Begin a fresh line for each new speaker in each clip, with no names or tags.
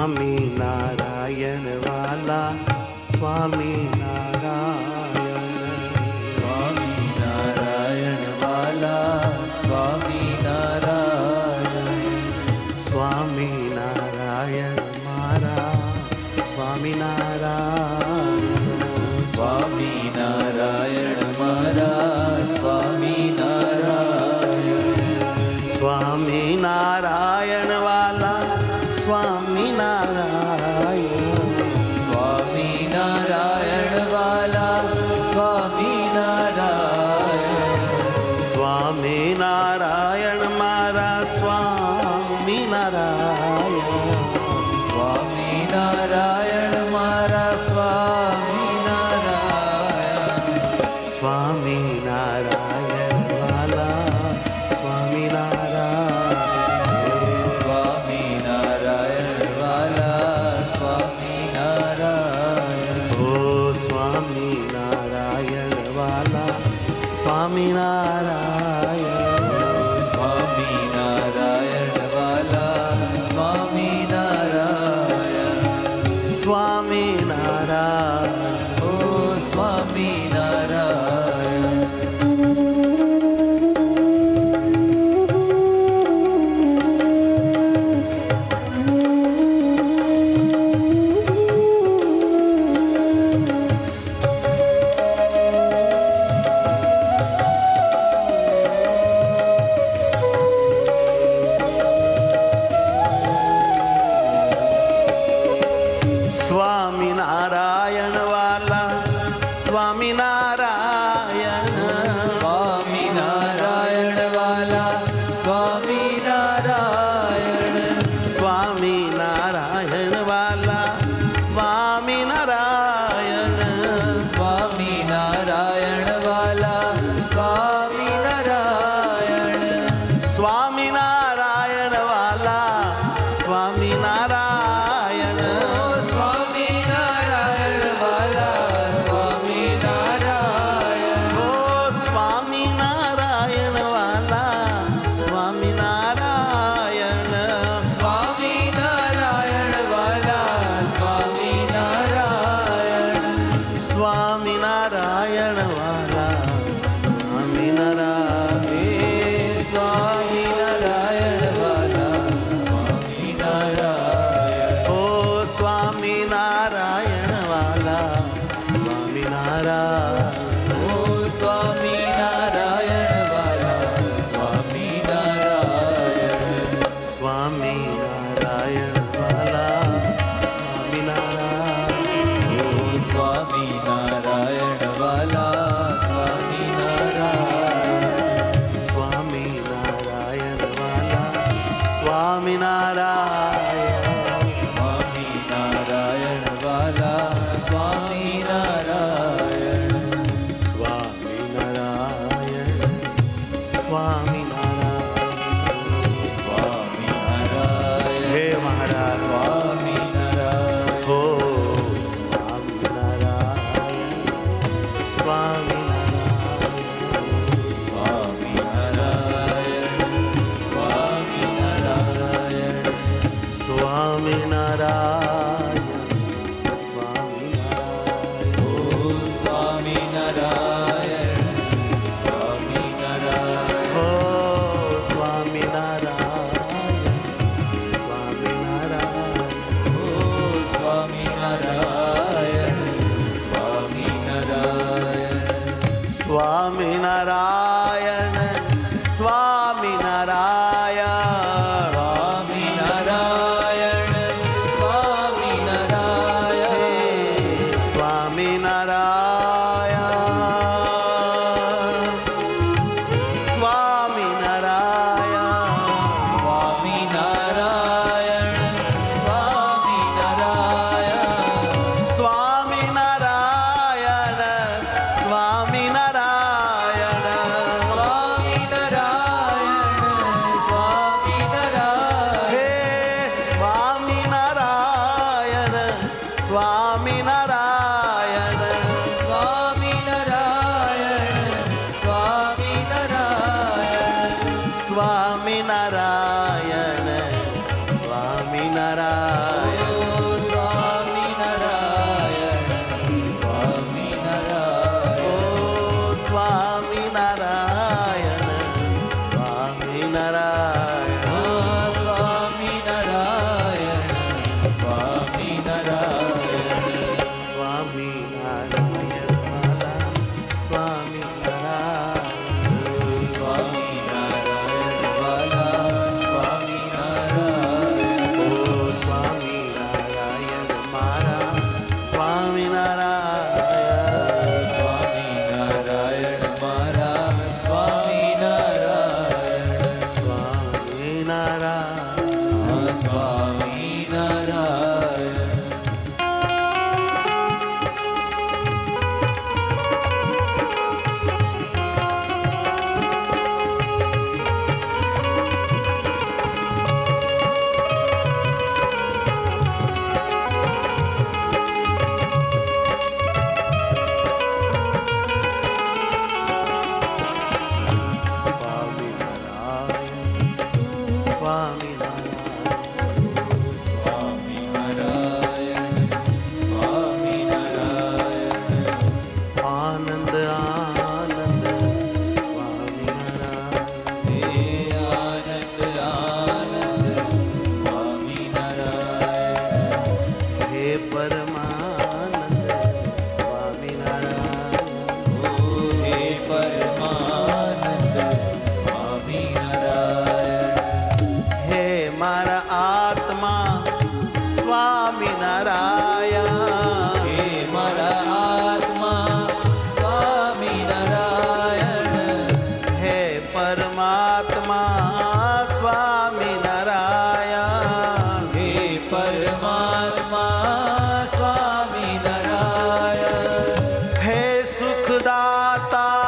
स्वामी नारायण वाला स्वामी नारायण,
स्वामी नारायण वाला स्वामी नारायण,
स्वामी नारायण मारा स्वामी नारायण,
स्वामी नारायण मारा स्वामी नारायण,
स्वामी नारायण वाला स्वामी नारायण,
स्वामी नारायण वाला स्वामी नारायण,
स्वामी नारायण मारा स्वामी नारायण,
स्वामी नारायण मारा स्वामी नारायण,
स्वामी नारायण वाला स्वामी नारायण,
स्वामी नारायण वाला स्वामी नारायण,
ओ स्वामी नारायण वाला स्वामी नारायण,
स्वामी नारायण वाला स्वामी नारायण,
स्वामी नारायण,
ओ स्वामी नारायण,
स्वामी नारायण वाला स्वामी नारायण,
स्वामी नारायण वाला स्वामी नारायण,
स्वामी नारायण वाला स्वामी नारायण,
स्वामी नारायण वाला स्वामी नारायण,
स्वामी नारायण वाला स्वामी नारायण,
स्वामी नारायण वाला स्वामी नारायण,
ओ स्वामी नारायण वाला स्वामी नारायण,
स्वामी नारायण वाला स्वामी नारायण,
स्वामी नारायण वाला स्वामी नारायण,
हे स्वामी नारायण वाला स्वामी नारायण,
ओ स्वामी नारायण वाला स्वामी नारायण,
ओ स्वामी नारायण वाला स्वामी नारायण,
स्वामी नारायण वाला स्वामी नारायण,
ओ स्वामी नारायण वाला स्वामी नारायण,
स्वामी नारायण वाला स्वामी नारायण,
स्वामी नारायण वाला स्वामी नारायण,
स्वामी नारायण स्वामी नारायण,
स्वामी नारायण,
हे महाराज
स्वामी नारायण,
हो स्वामी नारायण स्वामी नारायण,
स्वामी नारायण, स्वामी नारायण,
स्वामी नारायण स्वामी नारायण,
ओ स्वामी नारायण, स्वामी नारायण,
हो स्वामी नारायण स्वामी नारायण,
ओ स्वामी नारायण, स्वामी नारायण,
स्वामी नारायण स्वामी नारायण,
स्वामी नारायण, स्वामी नारायण,
स्वामी नारायण, स्वामी नारायण,
स्वामी नारायण, स्वामी नारायण,
स्वामी नारायण, स्वामी नारायण,
स्वामी नारायण, स्वामी नारायण,
हे स्वामी नारायण
स्वामी नारायण, स्वामी नारायण,
स्वामी नारायण स्वामी नारायण
સ્વામિનારાયણ
સ્વામિનારાયણ સ્વામિનારાયણ
સ્વામિનારાયણ વાલા સ્વામિનારાયણ
સ્વામિનારાયણ વાલા સ્વામિનારાયણ
ઓ સ્વામિનારાયણ મારા સ્વામિનારાયણ
સ્વામિનારાયણ મારા સ્વામિનારાયણ
સ્વામિનારાયણ
સ્વામિનારાયણ સ્વામિનારાયણ સ્વામિનારાયણ
આનંદ આનંદ સ્વામિનારાયણ
હે આનંદ આનંદ સ્વામિનારાયણ
હે પરમાનંદ સ્વામિનારાયણ
ઓ હે પરમાનંદ સ્વામિનારાયણ
હે મારા આત્મા સ્વામિનારાયણ
હે મારા આત્મા સ્વામિનારાયણ
હે પરમાત્મા સ્વામિનારાયણ
હે પરમાત્મા સ્વામિનારાયણ
હે સુખદાતા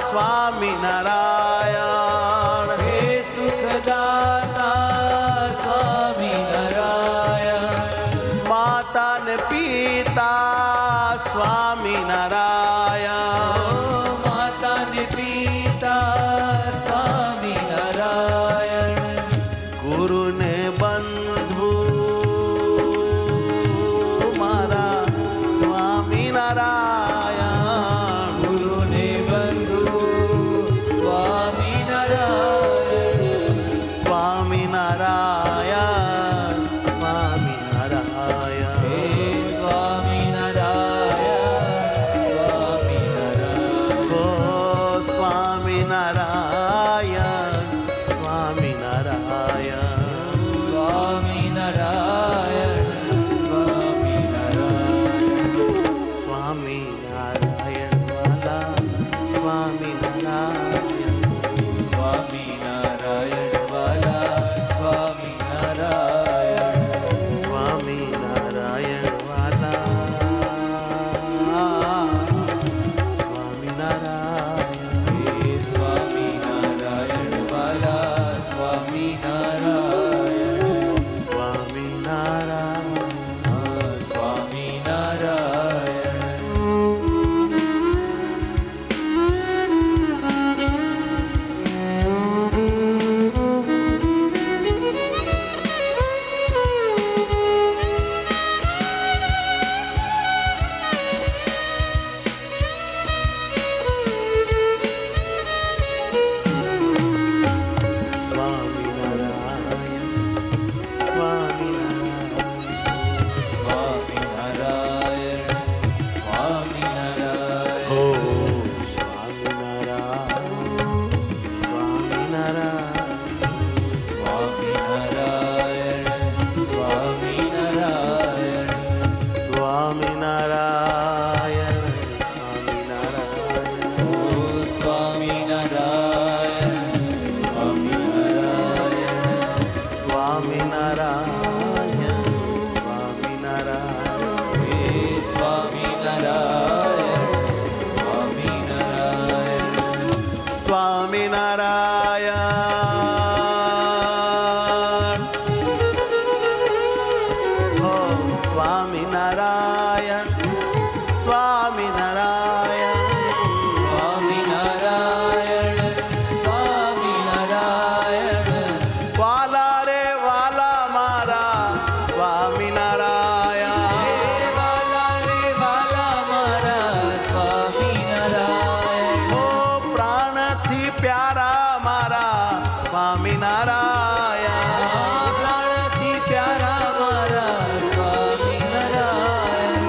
સ્વામિનારાયણ
હે સુખદાતા સ્વામિનારાયણ
માતા ને પિતા સ્વામિનારાયણ
માતા ને પિતા સ્વામિનારાયણ
ગુરુ ને બંધુ મારા સ્વામિનારાયણ
ગુરુ ને બંધુ સ્વામિનારાયણ
સ્વામિનારાયણ સ્વામિનારાયણ
હે સ્વામિનારાયણ સ્વામિનારાયણ
ઓ સ્વામિનારાયણ સ્વામિનારાયણ
સ્વામિનારાયણ સ્વામિનારાયણ
સ્વામિનારાયણ વાલા સ્વામિનારાયણ
સ્વામિનારાયણ વાલા સ્વામિનારાયણ
સ્વામિનારાયણ વાલા સ્વામિનારાયણ
હે સ્વામિનારાયણ વાલા સ્વામિનારાયણ
સ્વામિનારાયણ
સ્વામિનારાયણ
સ્વામિનારાયણ
સ્વામિનારાયણ
ઓ સ્વામિનારાયણ
સ્વામિનારાયણ સ્વામિનારાયણ
સ્વામિનારાયણ
ઓ સ્વામિનારાયણ સ્વામિનારાયણ
સ્વામિનારાયણ
હે સ્વામિનારાયણ સ્વામિનારાયણ
સ્વામિનારાયણ સ્વામિનારાયણ
પ્રાણથી પ્યારા મારા સ્વામિનારાયણ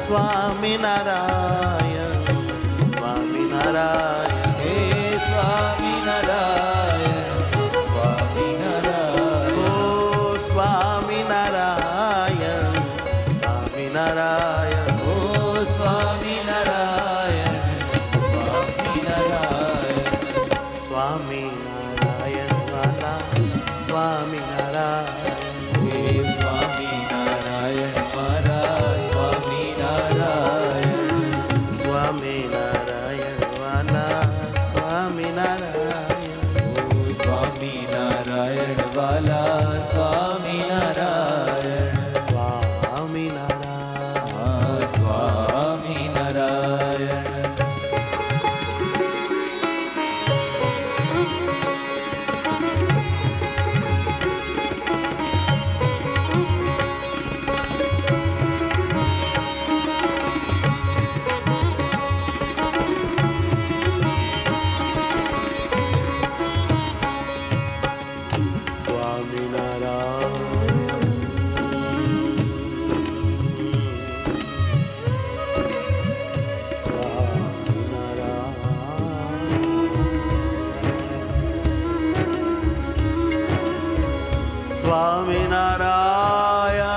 સ્વામિનારાયણ સ્વામિનારાયણ
હે સ્વામિનારાયણ સ્વામિનારાયણ
ઓ સ્વામિનારાયણ સ્વામિનારાયણ
ઓ સ્વામિનારાયણ સ્વામિનારાયણ
સ્વામિનારાયણ વાલા સ્વામિનારાયણ
હે સ્વામિનારાયણ મારા સ્વામિનારાયણ
સ્વામિનારાયણ વાલા સ્વામિનારાયણ
ઓ સ્વામિનારાયણ વાલા સ્વામિનારાયણ
સ્વામિનારાયણ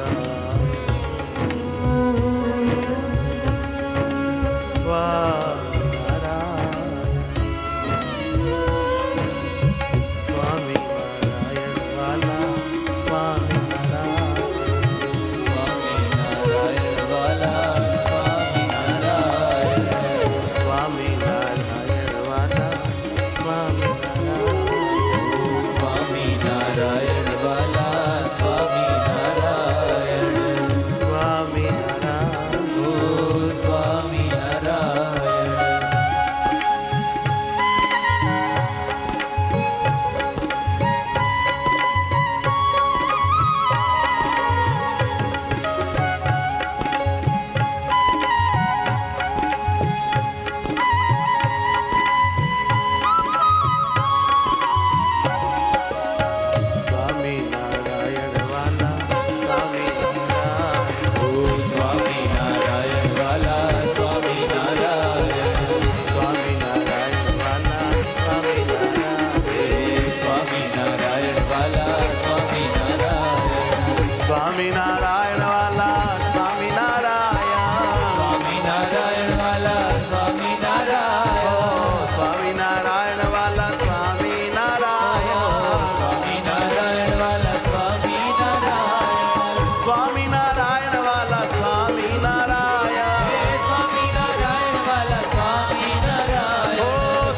આ સ્વામિનારાયણ
સ્વામિનારાયણ વાલા સ્વામિનારાયણ
સ્વામિનારાયણ વાલા સ્વામિનારાયણ
સ્વામિનારાયણ વાલા સ્વામિનારાયણ
સ્વામિનારાયણ વાલા સ્વામિનારાયણ
સ્વામિનારાયણ વાલા સ્વામિનારાયણ
હે સ્વામિનારાયણ વાલા સ્વામિનારાયણ
ઓ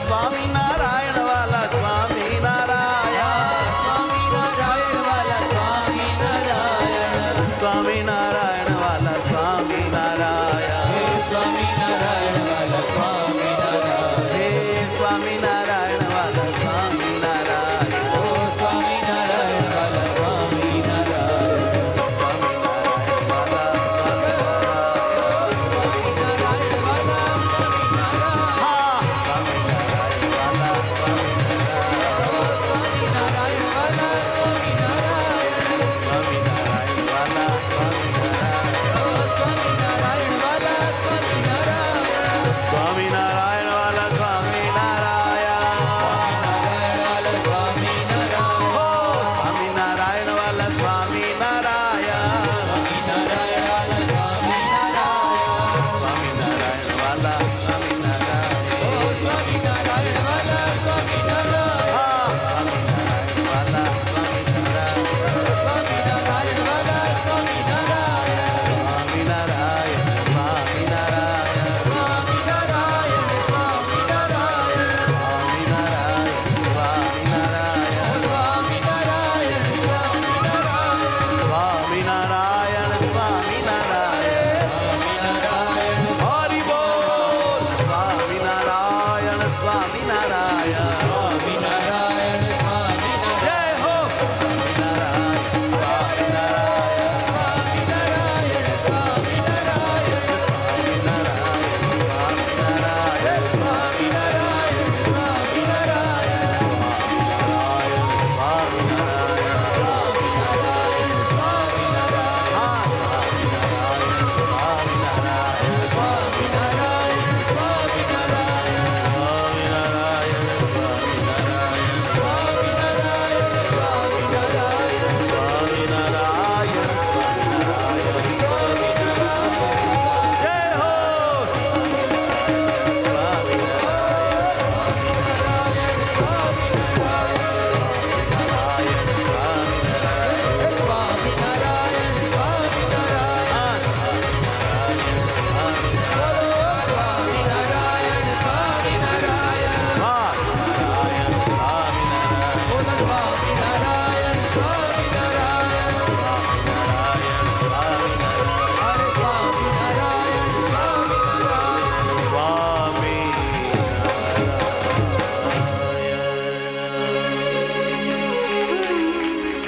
સ્વામિનારાયણ વાલા સ્વામિનારાયણ
સ્વામિનારાયણ વાલા સ્વામિનારાયણ
સ્વામિનારાયણ વાલા સ્વામિનારાયણ
હે સ્વામિનારાયણ વાલા સ્વામિનારાયણ
હે સ્વામિનારાયણ